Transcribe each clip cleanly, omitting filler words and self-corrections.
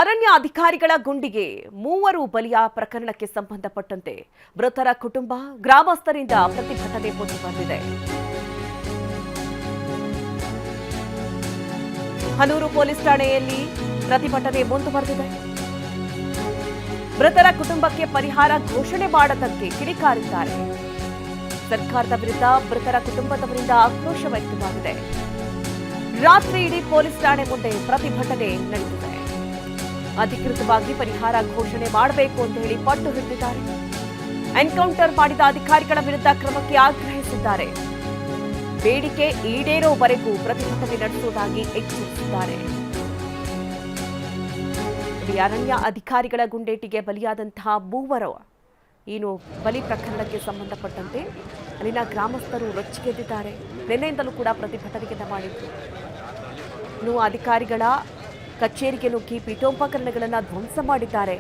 ಅರಣ್ಯ ಅಧಿಕಾರಿಗಳ ಗುಂಡಿಗೆ ಮೂವರು ಬಲಿಯ ಪ್ರಕರಣಕ್ಕೆ ಸಂಬಂಧಪಟ್ಟಂತೆ ಮೃತರ ಕುಟುಂಬ ಗ್ರಾಮಸ್ಥರಿಂದ ಪ್ರತಿಭಟನೆ ಮುಂದುವರೆದಿದೆ. ಹನೂರು ಪೊಲೀಸ್ ಠಾಣೆಯಲ್ಲಿ ಪ್ರತಿಭಟನೆ ಮುಂದುವರೆದಿದೆ. ಮೃತರ ಕುಟುಂಬಕ್ಕೆ ಪರಿಹಾರ ಘೋಷಣೆ ಮಾಡದಂತೆ ಕಿಡಿಕಾರಿದ್ದಾರೆ. ಸರ್ಕಾರದ ವಿರುದ್ಧ ಮೃತರ ಕುಟುಂಬದವರಿಂದ ಆಕ್ರೋಶ ವ್ಯಕ್ತವಾಗಿದೆ. ರಾತ್ರಿ ಇಡೀ ಪೊಲೀಸ್ ಠಾಣೆ ಮುಂದೆ ಪ್ರತಿಭಟನೆ ನಡೆದಿದೆ. ಅಧಿಕೃತವಾಗಿ ಪರಿಹಾರ ಘೋಷಣೆ ಮಾಡಬೇಕು ಅಂತ ಹೇಳಿ ಪಟ್ಟು ಹಿಡಿದಿದ್ದಾರೆ. ಎನ್ಕೌಂಟರ್ ಮಾಡಿದ ಅಧಿಕಾರಿಗಳ ವಿರುದ್ಧ ಕ್ರಮಕ್ಕೆ ಆಗ್ರಹಿಸಿದ್ದಾರೆ. ಬೇಡಿಕೆ ಈಡೇರೋವರೆಗೂ ಪ್ರತಿಭಟನೆ ನಡೆಸುವುದಾಗಿ ಎಚ್ಚರಿಸಿದ್ದಾರೆ. ಅರಣ್ಯ ಅಧಿಕಾರಿಗಳ ಗುಂಡೇಟಿಗೆ ಬಲಿಯಾದಂತಹ ಮೂವರು ಬಲಿ ಪ್ರಕರಣಕ್ಕೆ ಸಂಬಂಧಪಟ್ಟಂತೆ ಅಲ್ಲಿನ ಗ್ರಾಮಸ್ಥರು ರೊಚ್ಚಿಗೆದ್ದಿದ್ದಾರೆ. ನಿನ್ನೆಯಿಂದಲೂ ಕೂಡ ಪ್ರತಿಭಟನೆಯನ್ನು ಮಾಡಿದ್ರು. ಇನ್ನು ಅಧಿಕಾರಿಗಳ ಕಚೇರಿಗೆ ನುಗ್ಗಿ ಪೀಠೋಪಕರಣಗಳನ್ನು ಧ್ವಂಸ ಮಾಡಿದ್ದಾರೆ.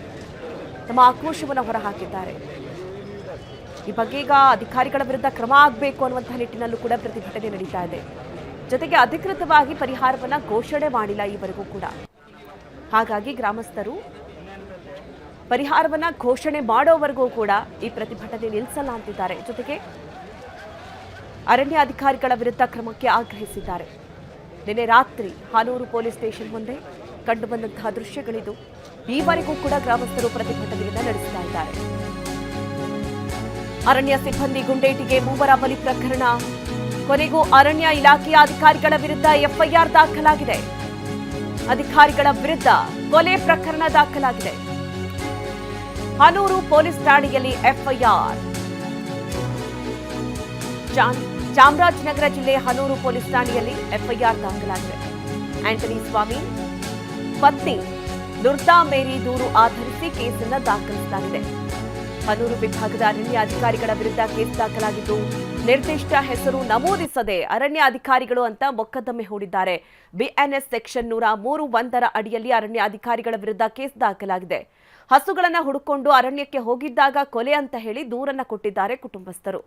ತಮ್ಮ ಆಕ್ರೋಶವನ್ನು ಹೊರಹಾಕಿದ್ದಾರೆ. ಈ ಬಗ್ಗೆ ಈಗ ಅಧಿಕಾರಿಗಳ ವಿರುದ್ಧ ಕ್ರಮ ಆಗಬೇಕು ಅನ್ನುವಂತಹ ನಿಟ್ಟಿನಲ್ಲೂ ಕೂಡ ಪ್ರತಿಭಟನೆ ನಡೀತಾ ಇದೆ. ಜೊತೆಗೆ ಅಧಿಕೃತವಾಗಿ ಪರಿಹಾರವನ್ನು ಘೋಷಣೆ ಮಾಡಿಲ್ಲ ಈವರೆಗೂ ಕೂಡ. ಹಾಗಾಗಿ ಗ್ರಾಮಸ್ಥರು ಪರಿಹಾರವನ್ನು ಘೋಷಣೆ ಮಾಡೋವರೆಗೂ ಕೂಡ ಈ ಪ್ರತಿಭಟನೆ ನಿಲ್ಲಿಸಲ್ಲ ಅಂತಿದ್ದಾರೆ. ಜೊತೆಗೆ ಅರಣ್ಯ ಅಧಿಕಾರಿಗಳ ವಿರುದ್ಧ ಕ್ರಮಕ್ಕೆ ಆಗ್ರಹಿಸಿದ್ದಾರೆ. ನಿನ್ನೆ ರಾತ್ರಿ ಹಾನೂರು ಪೊಲೀಸ್ ಸ್ಟೇಷನ್ ಮುಂದೆ ಕಂಡುಬಂದಂತಹ ದೃಶ್ಯಗಳಿದು. ಈವರೆಗೂ ಕೂಡ ಗ್ರಾಮಸ್ಥರು ಪ್ರತಿಭಟನೆಯನ್ನು ನಡೆಸ್ತಾ ಇದ್ದಾರೆ. ಅರಣ್ಯ ಸಿಬ್ಬಂದಿ ಗುಂಡೇಟಿಗೆ ಮೂವರ ಬಲಿ ಪ್ರಕರಣ. ಕೊನೆಗೂ ಅರಣ್ಯ ಇಲಾಖೆಯ ಅಧಿಕಾರಿಗಳ ವಿರುದ್ಧ ಎಫ್ಐಆರ್ ದಾಖಲಾಗಿದೆ. ಅಧಿಕಾರಿಗಳ ವಿರುದ್ಧ ಕೊಲೆ ಪ್ರಕರಣ ದಾಖಲಾಗಿದೆ. ಹನೂರು ಪೊಲೀಸ್ ಠಾಣೆಯಲ್ಲಿ ಎಫ್ಐಆರ್. ಚಾಮರಾಜನಗರ ಜಿಲ್ಲೆ ಹನೂರು ಪೊಲೀಸ್ ಠಾಣೆಯಲ್ಲಿ ಎಫ್ಐಆರ್ ದಾಖಲಾಗಿದೆ. ಆಂಟನಿ ಸ್ವಾಮಿ ಪತ್ನಿ ನುರ್ತಾ ಮೇರಿ ದೂರು ಆಧರಿಸಿ ಕೇಸನ್ನು ದಾಖಲಿಸಲಾಗಿದೆ. ಹನೂರು ವಿಭಾಗದ ಅರಣ್ಯ ಅಧಿಕಾರಿಗಳ ವಿರುದ್ಧ ಕೇಸ್ ದಾಖಲಾಗಿದ್ದು, ನಿರ್ದಿಷ್ಟ ಹೆಸರು ನಮೂದಿಸದೆ ಅರಣ್ಯ ಅಧಿಕಾರಿಗಳು ಅಂತ ಮೊಕದ್ದಮೆ ಹೂಡಿದ್ದಾರೆ. ಬಿಎನ್ಎಸ್ ಸೆಕ್ಷನ್ 103(1) ಅಡಿಯಲ್ಲಿ ಅರಣ್ಯ ಅಧಿಕಾರಿಗಳ ವಿರುದ್ಧ ಕೇಸ್ ದಾಖಲಾಗಿದೆ. ಹಸುಗಳನ್ನ ಹುಡುಕೊಂಡು ಅರಣ್ಯಕ್ಕೆ ಹೋಗಿದ್ದಾಗ ಕೊಲೆ ಅಂತ ಹೇಳಿ ದೂರನ್ನ ಕೊಟ್ಟಿದ್ದಾರೆ ಕುಟುಂಬಸ್ಥರು.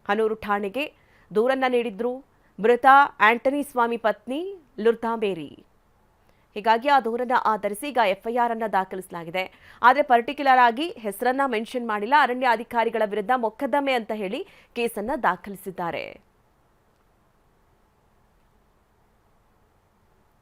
ಹನೂರು ಠಾಣೆಗೆ ದೂರನ್ನ ನೀಡಿದ್ರು ಮೃತ ಆಂಟನಿ ಸ್ವಾಮಿ ಪತ್ನಿ ನುರ್ತಾ ಮೇರಿ. ಹೀಗಾಗಿ ಆ ದೂರನ್ನ ಆಧರಿಸಿ ಈಗ ಎಫ್ಐಆರ್ ಅನ್ನ ದಾಖಲಿಸಲಾಗಿದೆ. ಆದರೆ ಪರ್ಟಿಕ್ಯುಲರ್ ಆಗಿ ಹೆಸರನ್ನ ಮೆನ್ಷನ್ ಮಾಡಿಲ್ಲ. ಅರಣ್ಯ ಅಧಿಕಾರಿಗಳ ವಿರುದ್ಧ ಮೊಕದ್ದಮೆ ಅಂತ ಹೇಳಿ ಕೇಸನ್ನ ದಾಖಲಿಸಿದ್ದಾರೆ.